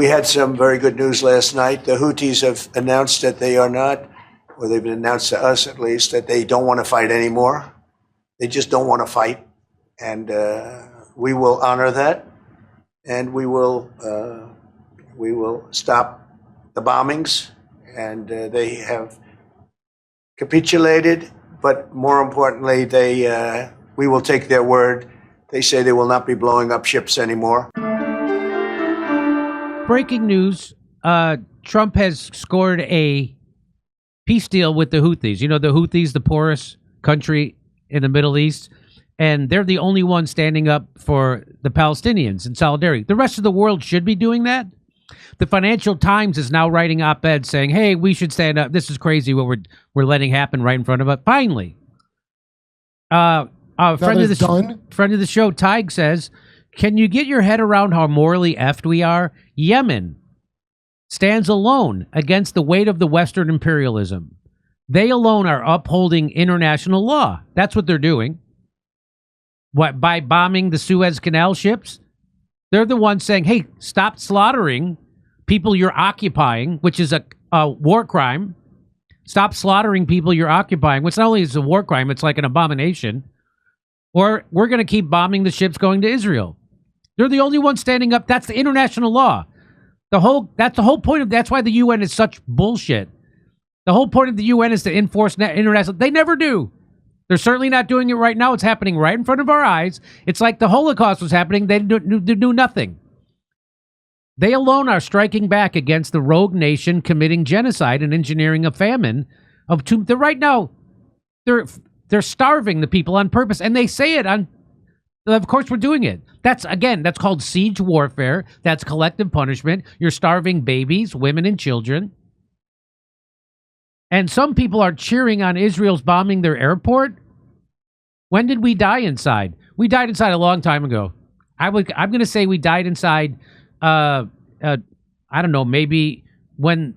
We had some very good news last night. The Houthis have announced that they are not, or they've announced to us at least, that they don't want to fight anymore. They just don't want to fight. And we will honor that. And we will stop the bombings. And they have capitulated. But more importantly, we will take their word. They say they will not be blowing up ships anymore. Breaking news, Trump has scored a peace deal with the Houthis. You know, the Houthis, the poorest country in the Middle East, and they're the only ones standing up for the Palestinians in solidarity. The rest of the world should be doing that. The Financial Times is now writing op-eds saying, hey, we should stand up. This is crazy what we're letting happen right in front of us. Finally. Friend of the show, Tig, says, can you get your head around how morally effed we are? Yemen stands alone against the weight of the Western imperialism. They alone are upholding international law. That's what they're doing. What, by bombing the Suez Canal ships? They're the ones saying, hey, stop slaughtering people you're occupying, which is a war crime. Stop slaughtering people you're occupying, which not only is a war crime, it's like an abomination. Or we're going to keep bombing the ships going to Israel. They're the only ones standing up. That's the international law. That's the whole point of that's why the UN is such bullshit. The whole point of the UN is to enforce international. They never do. They're certainly not doing it right now. It's happening right in front of our eyes. It's like the Holocaust was happening. They do nothing. They alone are striking back against the rogue nation committing genocide and engineering a famine of two. They're right now. They're starving the people on purpose, and they say it on. Of course, we're doing it. That's called siege warfare. That's collective punishment. You're starving babies, women, and children. And some people are cheering on Israel's bombing their airport. When did we die inside? We died inside a long time ago. I'm going to say we died inside, I don't know, maybe when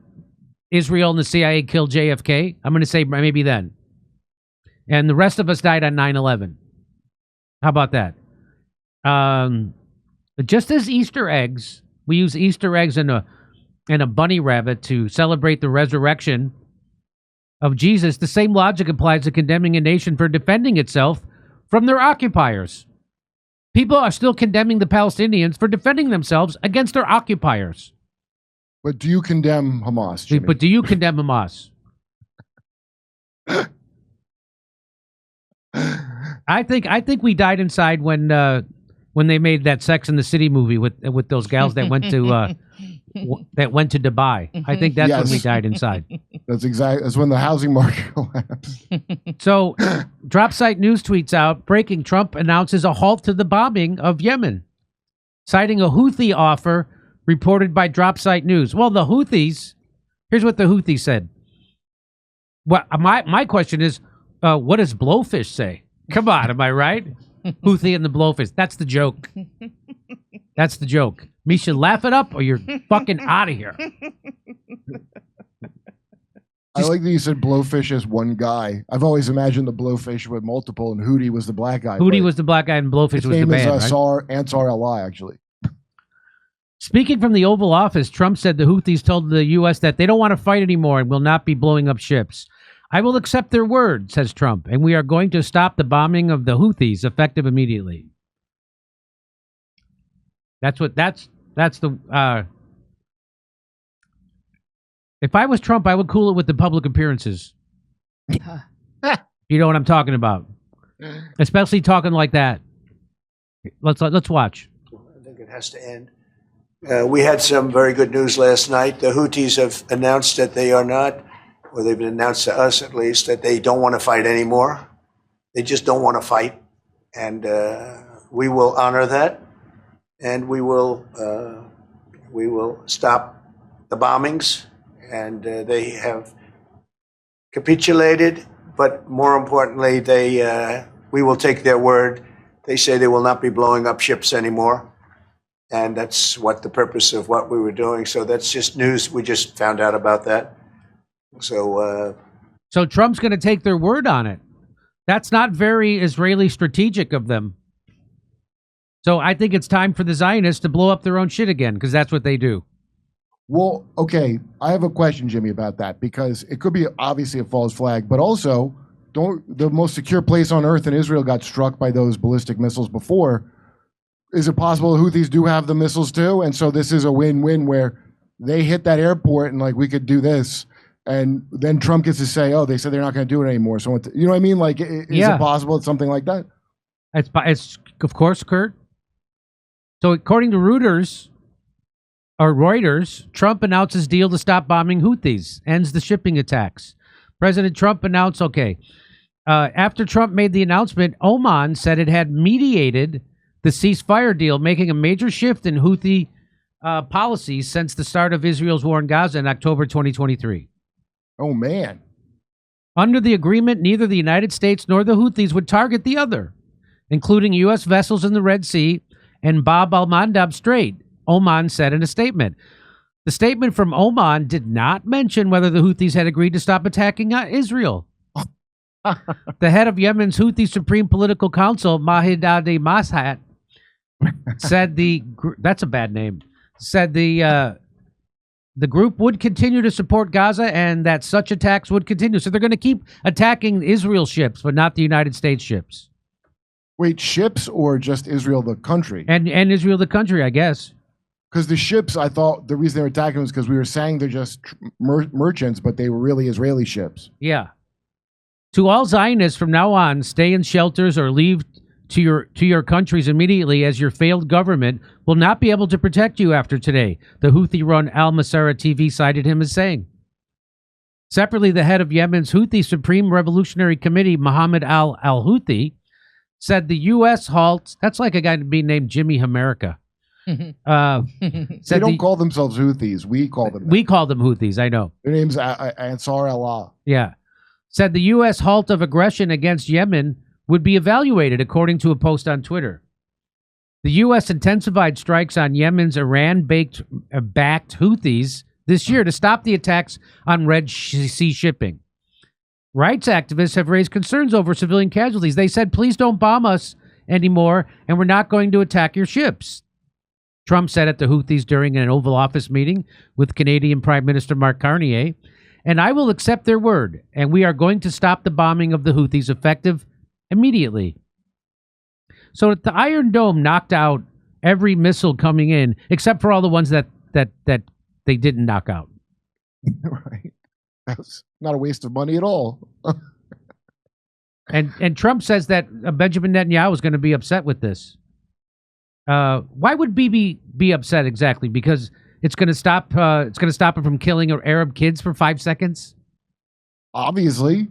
Israel and the CIA killed JFK. I'm going to say maybe then. And the rest of us died on 9/11. How about that? Just as Easter eggs, we use Easter eggs and a bunny rabbit to celebrate the resurrection of Jesus, the same logic applies to condemning a nation for defending itself from their occupiers. People are still condemning the Palestinians for defending themselves against their occupiers. But do you condemn Hamas, Jimmy? But do you condemn Hamas? I think we died inside when they made that Sex and the City movie with those gals that went to to Dubai. I think that's when we died inside. That's when the housing market collapsed. So, Dropsite News tweets out, breaking: Trump announces a halt to the bombing of Yemen, citing a Houthi offer reported by Dropsite News. Well, the Houthis, here's what the Houthis said. What my question is, what does Blowfish say? Come on, am I right? Houthi and the Blowfish. That's the joke. That's the joke. Misha, laugh it up or you're fucking out of here. I like that you said Blowfish as one guy. I've always imagined the Blowfish with multiple, and Houthi was the black guy. Houthi was the black guy and Blowfish was the band, right? Ansar Allah, actually. Speaking from the Oval Office, Trump said the Houthis told the U.S. that they don't want to fight anymore and will not be blowing up ships. I will accept their word, says Trump, and we are going to stop the bombing of the Houthis effective immediately. That's the if I was Trump, I would cool it with the public appearances. You know what I'm talking about. Especially talking like that. Let's watch. I think it has to end. We had some very good news last night. The Houthis have announced that they are not, or they've announced to us at least, that they don't want to fight anymore. They just don't want to fight. And we will honor that. And we will stop the bombings. And they have capitulated. But more importantly, we will take their word. They say they will not be blowing up ships anymore. And that's what the purpose of what we were doing. So that's just news. We just found out about that. So Trump's going to take their word on it. That's not very Israeli strategic of them. So I think it's time for the Zionists to blow up their own shit again, because that's what they do. Well, okay, I have a question, Jimmy, about that, because it could be obviously a false flag, but also don't the most secure place on earth in Israel got struck by those ballistic missiles before. Is it possible the Houthis do have the missiles too? And so this is a win-win where they hit that airport and like we could do this, and then Trump gets to say, "Oh, they said they're not going to do it anymore." So you know what I mean? Like, is Yeah. it possible it's something like that? It's of course, Kurt. So according to Reuters, Trump announces deal to stop bombing Houthis, ends the shipping attacks. President Trump announced, after Trump made the announcement, Oman said it had mediated the ceasefire deal, making a major shift in Houthi policies since the start of Israel's war in Gaza in October 2023. Oh man. Under the agreement, neither the United States nor the Houthis would target the other, including U.S. vessels in the Red Sea and Bab al-Mandab Strait, Oman said in a statement. The statement from Oman did not mention whether the Houthis had agreed to stop attacking Israel. The head of Yemen's Houthi Supreme Political Council, Mahidadi Mashat, said that's a bad name. Said the group would continue to support Gaza and that such attacks would continue. So they're going to keep attacking Israel ships, but not the United States ships. Wait, ships or just Israel the country? And Israel the country, I guess. Because the ships, I thought the reason they were attacking was because we were saying they're just merchants, but they were really Israeli ships. Yeah. To all Zionists from now on, stay in shelters or leave to your countries immediately, as your failed government will not be able to protect you after today, the Houthi-run Al Masirah TV cited him as saying. Separately, the head of Yemen's Houthi Supreme Revolutionary Committee, Mohammed al-Houthi, said the U.S. halts. That's like a guy being named Jimmy America. They don't call themselves Houthis. We call them that. We call them Houthis, I know. Their name's Ansar Allah. Yeah. Said the U.S. halt of aggression against Yemen would be evaluated, according to a post on Twitter. The U.S. intensified strikes on Yemen's Iran-backed Houthis this year to stop the attacks on Red Sea shipping. Rights activists have raised concerns over civilian casualties. They said, please don't bomb us anymore, and we're not going to attack your ships. Trump said at the Houthis during an Oval Office meeting with Canadian Prime Minister Mark Carney, and I will accept their word, and we are going to stop the bombing of the Houthis effective immediately. So the Iron Dome knocked out every missile coming in, except for all the ones that they didn't knock out. Right. That's not a waste of money at all. And Trump says that Benjamin Netanyahu is going to be upset with this. Why would Bibi be upset exactly? Because it's going to stop him from killing Arab kids for 5 seconds? Obviously.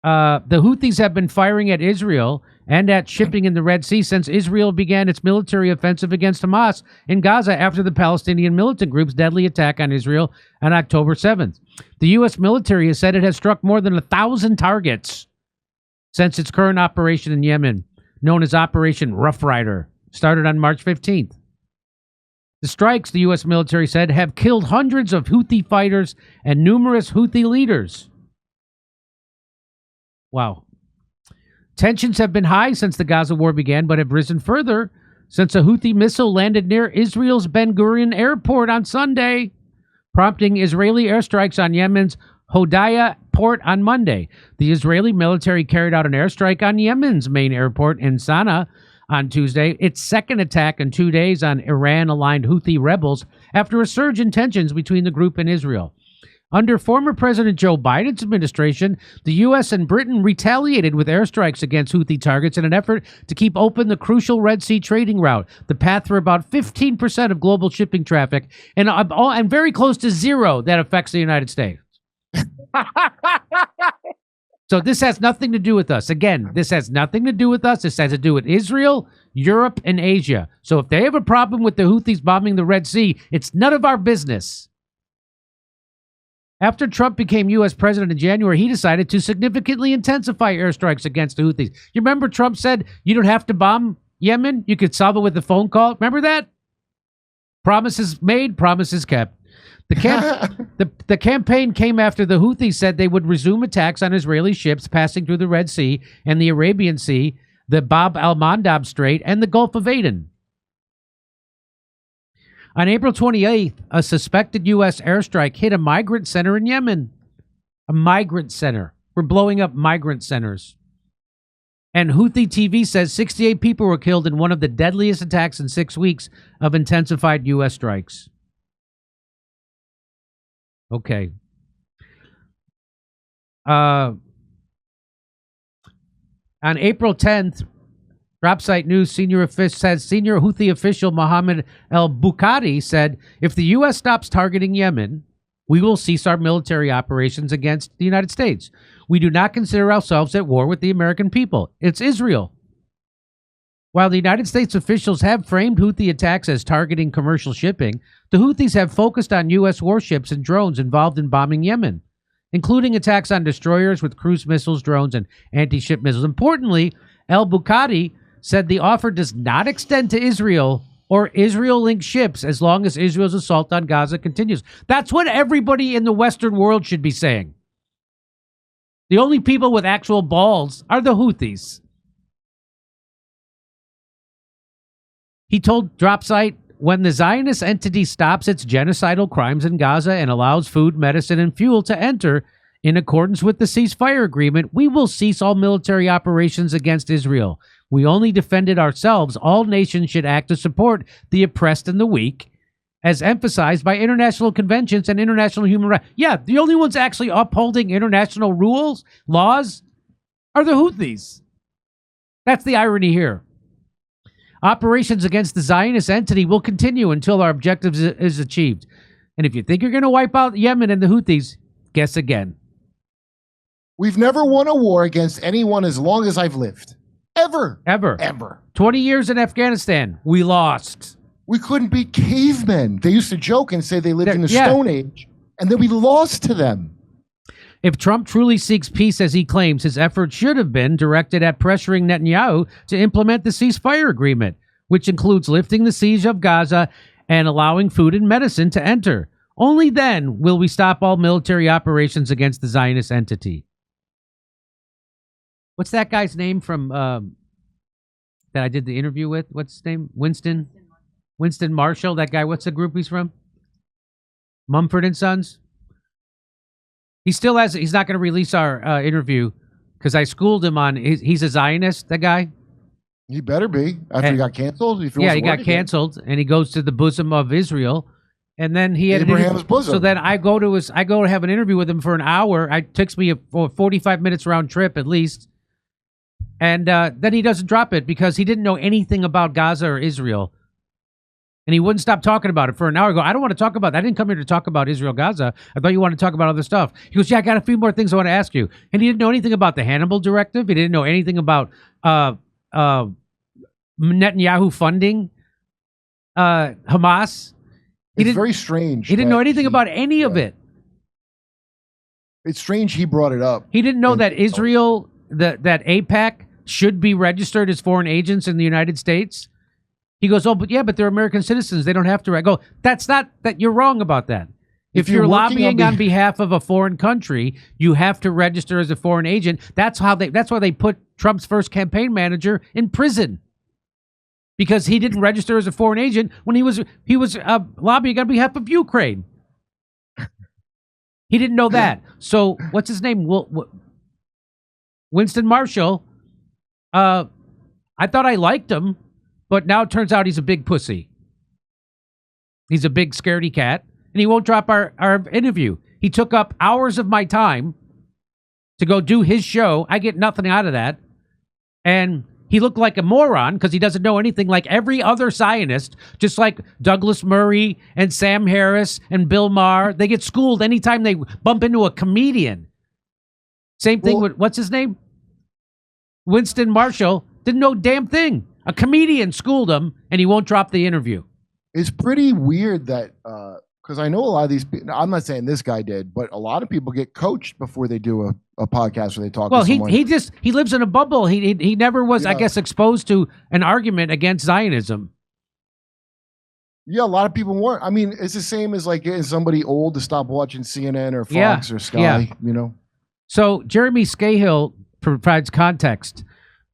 The Houthis have been firing at Israel and at shipping in the Red Sea since Israel began its military offensive against Hamas in Gaza after the Palestinian militant group's deadly attack on Israel on October 7th. The U.S. military has said it has struck more than 1,000 targets since its current operation in Yemen, known as Operation Rough Rider, started on March 15th. The strikes, the U.S. military said, have killed hundreds of Houthi fighters and numerous Houthi leaders. Wow. Tensions have been high since the Gaza war began, but have risen further since a Houthi missile landed near Israel's Ben Gurion airport on Sunday, prompting Israeli airstrikes on Yemen's Hodaya port on Monday. The Israeli military carried out an airstrike on Yemen's main airport in Sana'a on Tuesday, its second attack in 2 days on Iran-aligned Houthi rebels after a surge in tensions between the group and Israel. Under former President Joe Biden's administration, the U.S. and Britain retaliated with airstrikes against Houthi targets in an effort to keep open the crucial Red Sea trading route, the path for about 15% of global shipping traffic, and very close to zero that affects the United States. So this has nothing to do with us. Again, this has nothing to do with us. This has to do with Israel, Europe, and Asia. So if they have a problem with the Houthis bombing the Red Sea, it's none of our business. After Trump became U.S. president in January, he decided to significantly intensify airstrikes against the Houthis. You remember Trump said you don't have to bomb Yemen? You could solve it with a phone call. Remember that? Promises made, promises kept. The campaign came after the Houthis said they would resume attacks on Israeli ships passing through the Red Sea and the Arabian Sea, the Bab al-Mandab Strait, and the Gulf of Aden. On April 28th, a suspected U.S. airstrike hit a migrant center in Yemen. A migrant center. We're blowing up migrant centers. And Houthi TV says 68 people were killed in one of the deadliest attacks in 6 weeks of intensified U.S. strikes. Okay. On April 10th, Dropsite News senior Houthi official Mohammed El-Bukhari said, if the U.S. stops targeting Yemen, we will cease our military operations against the United States. We do not consider ourselves at war with the American people. It's Israel. While the United States officials have framed Houthi attacks as targeting commercial shipping, the Houthis have focused on U.S. warships and drones involved in bombing Yemen, including attacks on destroyers with cruise missiles, drones, and anti-ship missiles. Importantly, El-Bukhari said the offer does not extend to Israel or Israel-linked ships as long as Israel's assault on Gaza continues. That's what everybody in the Western world should be saying. The only people with actual balls are the Houthis. He told Dropsite, when the Zionist entity stops its genocidal crimes in Gaza and allows food, medicine, and fuel to enter in accordance with the ceasefire agreement, we will cease all military operations against Israel. We only defended ourselves. All nations should act to support the oppressed and the weak, as emphasized by international conventions and international human rights. Yeah, the only ones actually upholding international rules, laws, are the Houthis. That's the irony here. Operations against the Zionist entity will continue until our objective is achieved. And if you think you're going to wipe out Yemen and the Houthis, guess again. We've never won a war against anyone as long as I've lived. Ever. 20 years in Afghanistan, we lost. We couldn't beat cavemen. They used to joke and say they lived in the Stone Age, and then we lost to them. If Trump truly seeks peace as he claims, his efforts should have been directed at pressuring Netanyahu to implement the ceasefire agreement, which includes lifting the siege of Gaza and allowing food and medicine to enter. Only then will we stop all military operations against the Zionist entity. What's that guy's name from that I did the interview with? What's his name? Winston Marshall. That guy. What's the group he's from? Mumford and Sons. He still has. He's not going to release our interview because I schooled him on. He's a Zionist. That guy. He better be after he got canceled. He got canceled, and he goes to the bosom of Israel. And then he had Abraham's bosom. So then I go to have an interview with him for an hour. It takes me 45 minutes round trip at least. And then he doesn't drop it because he didn't know anything about Gaza or Israel. And he wouldn't stop talking about it for an hour. I go, I don't want to talk about that. I didn't come here to talk about Israel, Gaza. I thought you wanted to talk about other stuff. He goes, yeah, I got a few more things I want to ask you. And he didn't know anything about the Hannibal Directive. He didn't know anything about Netanyahu funding Hamas. It's very strange. He didn't know anything about any of it. It's strange he brought it up. He didn't know that Israel, that AIPAC should be registered as foreign agents in the United States. He goes, oh, but they're American citizens. They don't have to. I go, that's not that. You're wrong about that. If you're lobbying on behalf of a foreign country, you have to register as a foreign agent. That's why they put Trump's first campaign manager in prison. Because he didn't register as a foreign agent when he was lobbying on behalf of Ukraine. He didn't know that. So what's his name? Winston Marshall. I thought I liked him, but now it turns out he's a big pussy. He's a big scaredy cat, and he won't drop our interview. He took up hours of my time to go do his show. I get nothing out of that. And he looked like a moron because he doesn't know anything, like every other Zionist, just like Douglas Murray and Sam Harris and Bill Maher. They get schooled anytime they bump into a comedian. Same thing with, what's his name? Winston Marshall didn't know a damn thing. A comedian schooled him, and he won't drop the interview. It's pretty weird that, because I know a lot of these people, I'm not saying this guy did, but a lot of people get coached before they do a podcast where they talk to someone. He lives in a bubble. He never was, I guess, exposed to an argument against Zionism. Yeah, a lot of people weren't. I mean, it's the same as like getting somebody old to stop watching CNN or Fox or Sky, you know? So Jeremy Scahill provides context.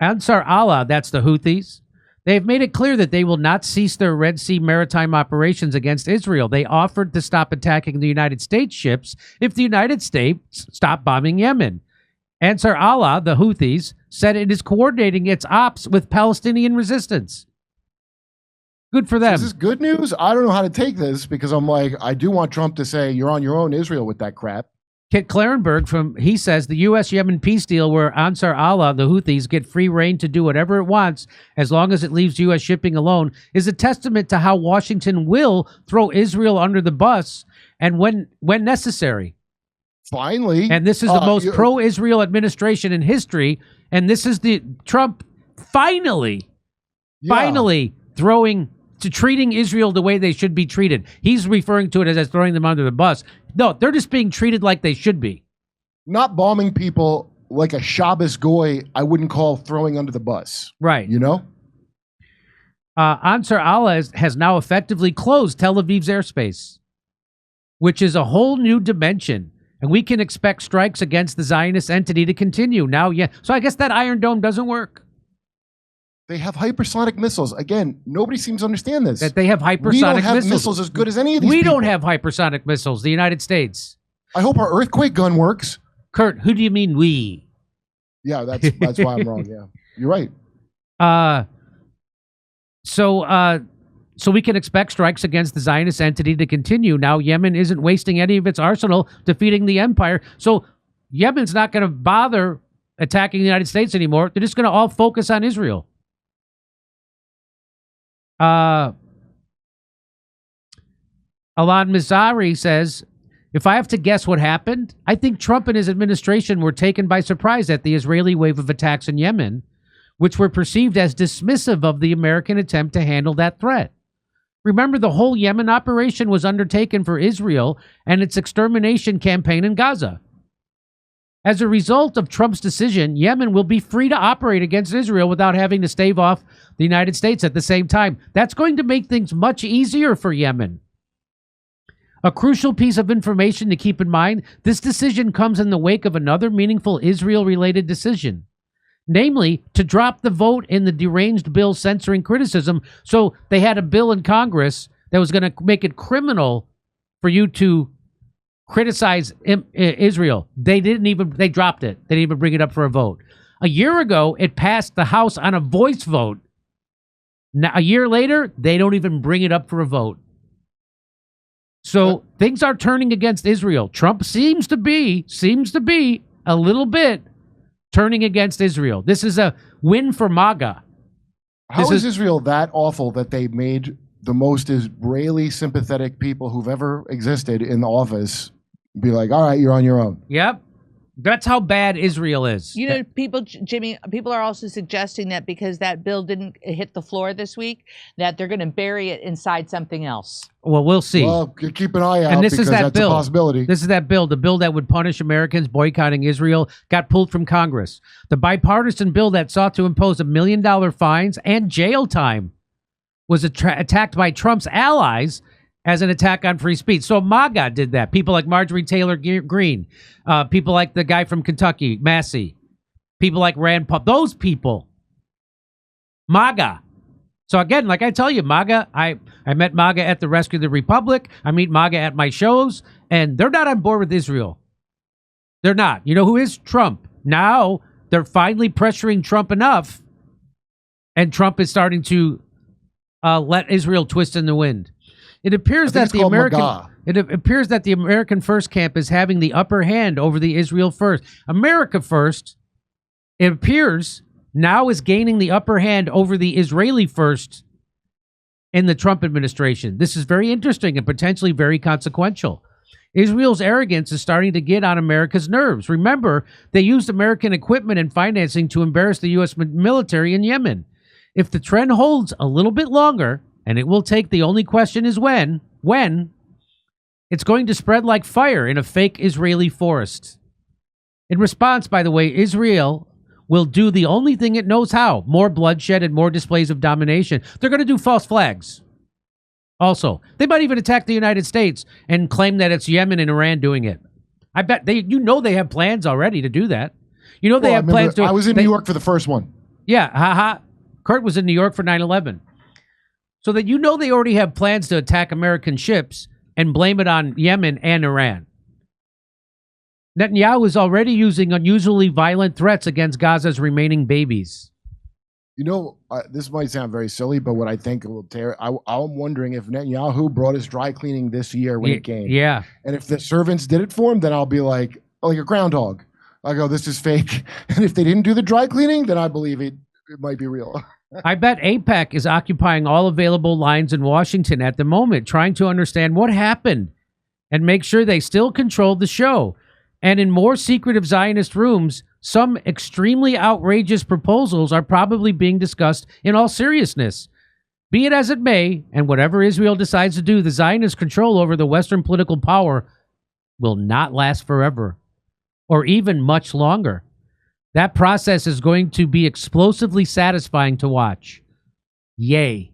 Ansar Allah, that's the Houthis. They've made it clear that they will not cease their Red Sea maritime operations against Israel. They offered to stop attacking the United States ships if the United States stopped bombing Yemen. Ansar Allah, the Houthis, said it is coordinating its ops with Palestinian resistance. Good for them. So is this good news? I don't know how to take this because I'm like, I do want Trump to say, you're on your own, Israel, with that crap. Kit Clarenberg he says the U.S.-Yemen peace deal where Ansar Allah, the Houthis, get free reign to do whatever it wants as long as it leaves U.S. shipping alone is a testament to how Washington will throw Israel under the bus and when necessary. Finally. And this is the most pro-Israel administration in history. And this is the Trump finally treating Israel the way they should be treated. He's referring to it as throwing them under the bus. No, they're just being treated like they should be. Not bombing people like a Shabbos goy, I wouldn't call throwing under the bus. Right. You know? Ansar Allah has now effectively closed Tel Aviv's airspace, which is a whole new dimension. And we can expect strikes against the Zionist entity to continue. So I guess that Iron Dome doesn't work. They have hypersonic missiles. Again, nobody seems to understand this. That they have hypersonic we don't have missiles. missiles as good as any of these We people. don't have hypersonic missiles, the United States. I hope our earthquake gun works. Kurt, who do you mean we? Yeah, that's why I'm wrong. Yeah, you're right. So we can expect strikes against the Zionist entity to continue. Now, Yemen isn't wasting any of its arsenal defeating the empire. So Yemen's not going to bother attacking the United States anymore. They're just going to all focus on Israel. Alan Mizari says, if I have to guess what happened, I think Trump and his administration were taken by surprise at the Israeli wave of attacks in Yemen, which were perceived as dismissive of the American attempt to handle that threat. Remember, the whole Yemen operation was undertaken for Israel and its extermination campaign in Gaza. As a result of Trump's decision, Yemen will be free to operate against Israel without having to stave off the United States at the same time. That's going to make things much easier for Yemen. A crucial piece of information to keep in mind, this decision comes in the wake of another meaningful Israel-related decision, namely to drop the vote in the deranged bill censoring criticism. So they had a bill in Congress that was going to make it criminal for you to criticize Israel. They dropped it. They didn't even bring it up for a vote. A year ago, it passed the House on a voice vote. Now, a year later, they don't even bring it up for a vote. So things are turning against Israel. Trump seems to be a little bit turning against Israel. This is a win for MAGA. How is Israel that awful that they made the most Israeli sympathetic people who've ever existed in the office be like, all right, you're on your own? Yep. That's how bad Israel is. You know, Jimmy, people are also suggesting that because that bill didn't hit the floor this week, that they're going to bury it inside something else. Well, we'll see. Well, keep an eye out and this because is that that's bill. a possibility. This is that bill. The bill that would punish Americans boycotting Israel got pulled from Congress. The bipartisan bill that sought to impose $1 million fines and jail time was attacked by Trump's allies as an attack on free speech. So MAGA did that. People like Marjorie Taylor Greene, people like the guy from Kentucky, Massey, people like Rand Paul, those people. MAGA. So again, like I tell you, MAGA, I met MAGA at the Rescue of the Republic. I meet MAGA at my shows, and they're not on board with Israel. They're not. You know who is? Trump. Now they're finally pressuring Trump enough, and Trump is starting to let Israel twist in the wind. It appears that the American First camp is having the upper hand over the Israel First. America First, it appears, now is gaining the upper hand over the Israeli First in the Trump administration. This is very interesting and potentially very consequential. Israel's arrogance is starting to get on America's nerves. Remember, they used American equipment and financing to embarrass the U.S. military in Yemen. If the trend holds a little bit longer, and it will take, the only question is when, it's going to spread like fire in a fake Israeli forest. In response, by the way, Israel will do the only thing it knows how: more bloodshed and more displays of domination. They're going to do false flags. Also, they might even attack the United States and claim that it's Yemen and Iran doing it. I bet they have plans already to do that. They have plans to. I was in New York for the first one. Yeah, Kurt was in New York for 9/11. So that you know they already have plans to attack American ships and blame it on Yemen and Iran. Netanyahu is already using unusually violent threats against Gaza's remaining babies. You know, this might sound very silly, but what I think will tear, I'm wondering if Netanyahu brought his dry cleaning this year when it came. Yeah. And if the servants did it for him, then I'll be like a groundhog. I go, this is fake. And if they didn't do the dry cleaning, then I believe it might be real. I bet AIPAC is occupying all available lines in Washington at the moment, trying to understand what happened and make sure they still control the show. And in more secretive Zionist rooms, some extremely outrageous proposals are probably being discussed in all seriousness. Be it as it may, and whatever Israel decides to do, the Zionist control over the Western political power will not last forever, or even much longer. That process is going to be explosively satisfying to watch. Yay.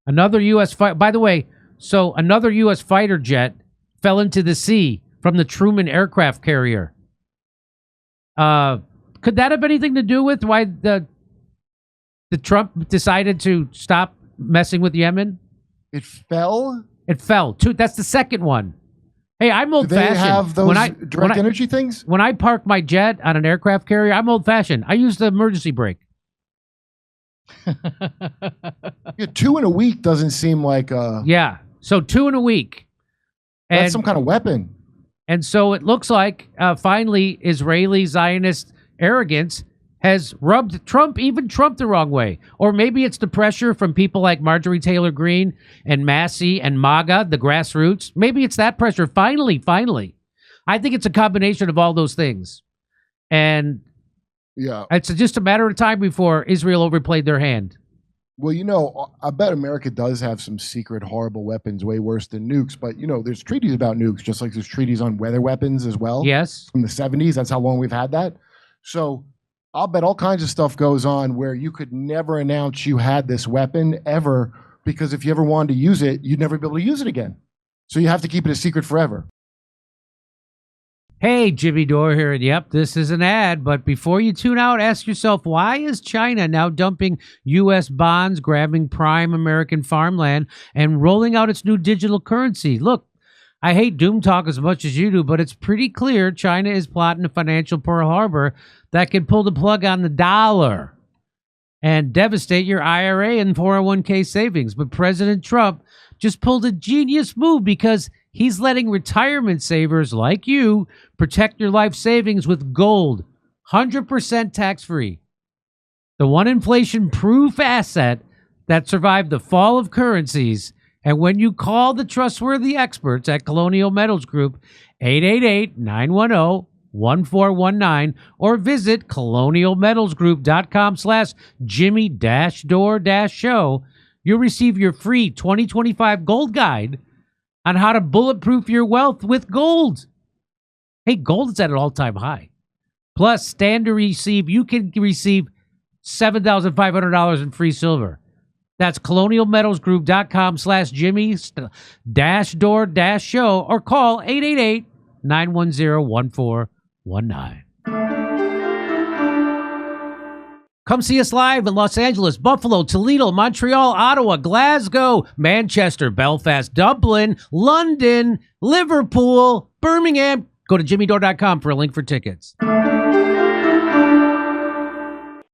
Another U.S. by the way, so another U.S. fighter jet fell into the sea from the Truman aircraft carrier. Could that have anything to do with why the Trump decided to stop messing with Yemen? It fell? It fell. That's the second one. Hey, I'm old-fashioned. Do they have those direct energy things? When I park my jet on an aircraft carrier, I'm old-fashioned. I use the emergency brake. Yeah, 2 in a week doesn't seem like Yeah, so 2 in a week. That's some kind of weapon. And so it looks like finally Israeli Zionist arrogance has rubbed Trump the wrong way. Or maybe it's the pressure from people like Marjorie Taylor Greene and Massey and MAGA, the grassroots. Maybe it's that pressure. Finally. I think it's a combination of all those things. And yeah, it's just a matter of time before Israel overplayed their hand. Well, you know, I bet America does have some secret horrible weapons way worse than nukes. But, you know, there's treaties about nukes, just like there's treaties on weather weapons as well. Yes. From the 70s. That's how long we've had that. So I'll bet all kinds of stuff goes on where you could never announce you had this weapon ever, because if you ever wanted to use it, you'd never be able to use it again. So you have to keep it a secret forever. Hey, Jimmy Dore here, and yep, this is an ad, but before you tune out, ask yourself, why is China now dumping U.S. bonds, grabbing prime American farmland, and rolling out its new digital currency? Look, I hate doom talk as much as you do, but it's pretty clear China is plotting a financial Pearl Harbor that can pull the plug on the dollar and devastate your IRA and 401k savings. But President Trump just pulled a genius move because he's letting retirement savers like you protect your life savings with gold, 100% tax-free. The one inflation-proof asset that survived the fall of currencies. And when you call the trustworthy experts at Colonial Metals Group, 888-910-1419, or visit colonialmetalsgroup.com/Jimmy-Dore-Show, you'll receive your free 2025 gold guide on how to bulletproof your wealth with gold. Hey, gold is at an all-time high. Plus, you can receive $7,500 in free silver. That's colonialmetalsgroup.com/Jimmy-Dore-Show, or call 888-910-1419. Come see us live in Los Angeles, Buffalo, Toledo, Montreal, Ottawa, Glasgow, Manchester, Belfast, Dublin, London, Liverpool, Birmingham. Go to jimmydore.com for a link for tickets.